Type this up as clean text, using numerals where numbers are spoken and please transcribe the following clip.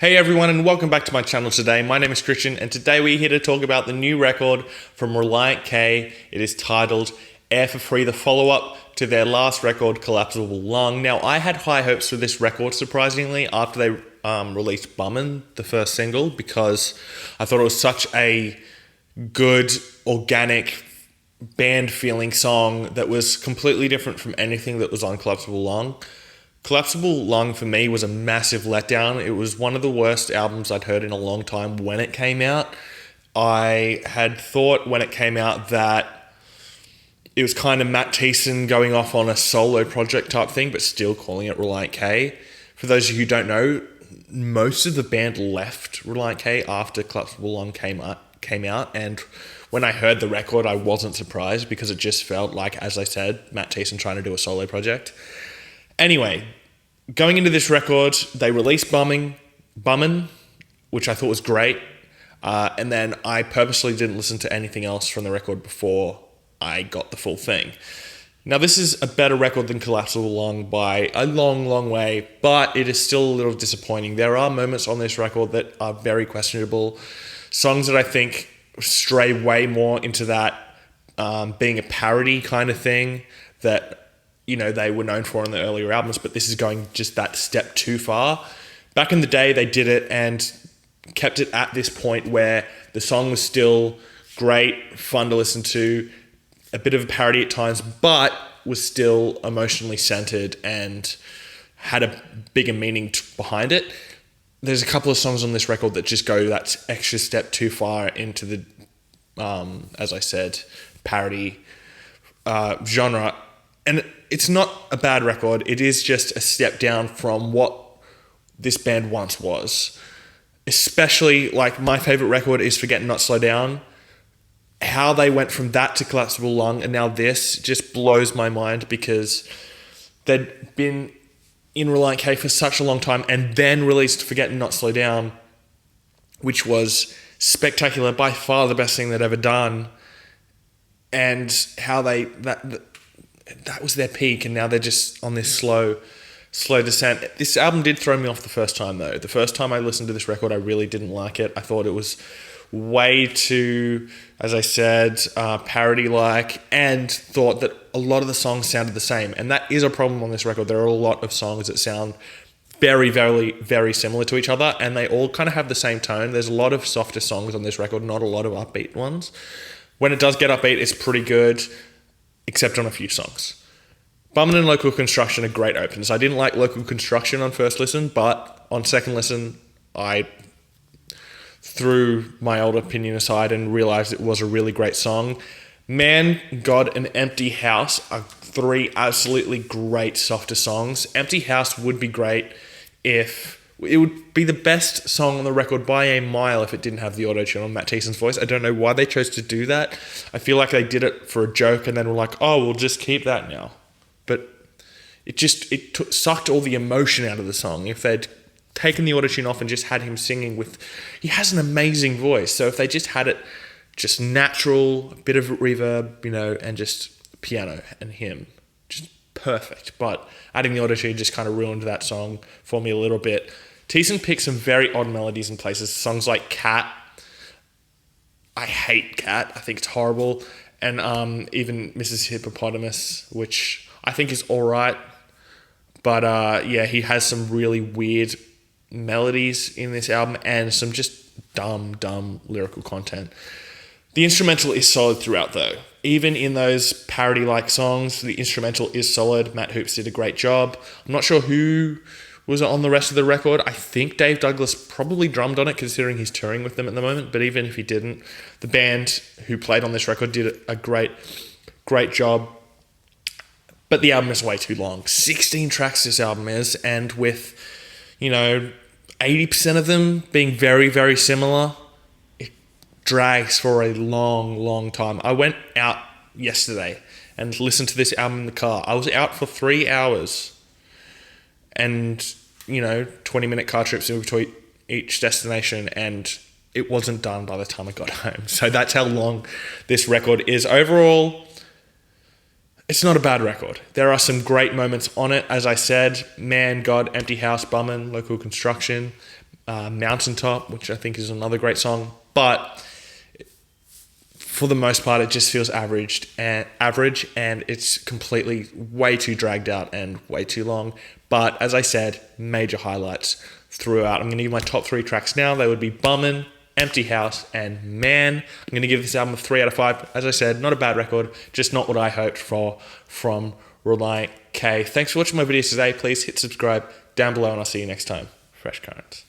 Hey everyone, and welcome back to my channel today. My name is Christian, and today we're here to talk about the new record from Relient K. It is titled Air for Free, the follow-up to their last record, Collapsible Lung. Now, I had high hopes for this record, surprisingly, after they released Bummin, the first single, because I thought it was such a good, organic, band-feeling song that was completely different from anything that was on Collapsible Lung. Collapsible Lung for me was a massive letdown. It was one of the worst albums I'd heard in a long time when it came out. I had thought when it came out that it was kind of Matt Thiessen going off on a solo project type thing, but still calling it Relient K. For those of you who don't know, most of the band left Relient K after Collapsible Lung came out, and when I heard the record, I wasn't surprised because it just felt like, as I said, Matt Thiessen trying to do a solo project. Anyway, going into this record, they released Bummin, which I thought was great, and then I purposely didn't listen to anything else from the record before I got the full thing. Now, this is a better record than Collapsible Lung by a long, long way, but it is still a little disappointing. There are moments on this record that are very questionable, songs that I think stray way more into that being a parody kind of thing that they were known for in the earlier albums, but this is going just that step too far. Back in the day, they did it and kept it at this point where the song was still great, fun to listen to, a bit of a parody at times, but was still emotionally centered and had a bigger meaning behind it. There's a couple of songs on this record that just go that extra step too far into the, as I said, parody genre. And it's not a bad record. It is just a step down from what this band once was. Especially, like, my favorite record is Forget Not Slow Down. How they went from that to Collapsible Lung and now this just blows my mind because they'd been in Relient K for such a long time and then released Forget Not Slow Down, which was spectacular, by far the best thing they'd ever done. And how that was their peak, and now they're just on this slow descent. This album did throw me off the first time, though. The first time I listened to this record, I really didn't like it. I thought it was way too, as I said, parody-like, and thought that a lot of the songs sounded the same. And that is a problem on this record. There are a lot of songs that sound very, very, very similar to each other, and they all kind of have the same tone. There's a lot of softer songs on this record, not a lot of upbeat ones. When it does get upbeat, it's pretty good, except on a few songs. Bummin and Local Construction are great openers. I didn't like Local Construction on first listen, but on second listen, I threw my old opinion aside and realized it was a really great song. Man, God, and Empty House are three absolutely great softer songs. Empty House would be great if... It would be the best song on the record by a mile if it didn't have the auto-tune on Matt Thiessen's voice. I don't know why they chose to do that. I feel like they did it for a joke and then were like, oh, we'll just keep that now. But it sucked all the emotion out of the song. If they'd taken the auto-tune off and just had him singing with... He has an amazing voice. So if they just had it just natural, a bit of reverb, and just piano and him, just perfect. But adding the auto-tune just kind of ruined that song for me a little bit. Thiessen picked some very odd melodies in places. Songs like Cat. I hate Cat. I think it's horrible. And even Mrs. Hippopotamus, which I think is all right. But he has some really weird melodies in this album and some just dumb lyrical content. The instrumental is solid throughout, though. Even in those parody-like songs, the instrumental is solid. Matt Hoops did a great job. I'm not sure who was on the rest of the record. I think Dave Douglas probably drummed on it, considering he's touring with them at the moment. But even if he didn't, the band who played on this record did a great job. But the album is way too long. 16 tracks this album is, and with, 80% of them being very, very similar, drags for a long, long time. I went out yesterday and listened to this album in the car. I was out for 3 hours and, 20-minute car trips in between each destination, and it wasn't done by the time I got home. So that's how long this record is. Overall, it's not a bad record. There are some great moments on it. As I said, Man, God, Empty House, Bummin, Local Construction. Mountaintop, which I think is another great song, but for the most part, it just feels average, and it's completely way too dragged out and way too long. But as I said, major highlights throughout. I'm going to give my top 3 tracks now. They would be Bummin, Empty House, and Man. I'm going to give this album a 3 out of 5. As I said, not a bad record, just not what I hoped for from Relient K. Thanks for watching my videos today. Please hit subscribe down below, and I'll see you next time. Fresh Currents.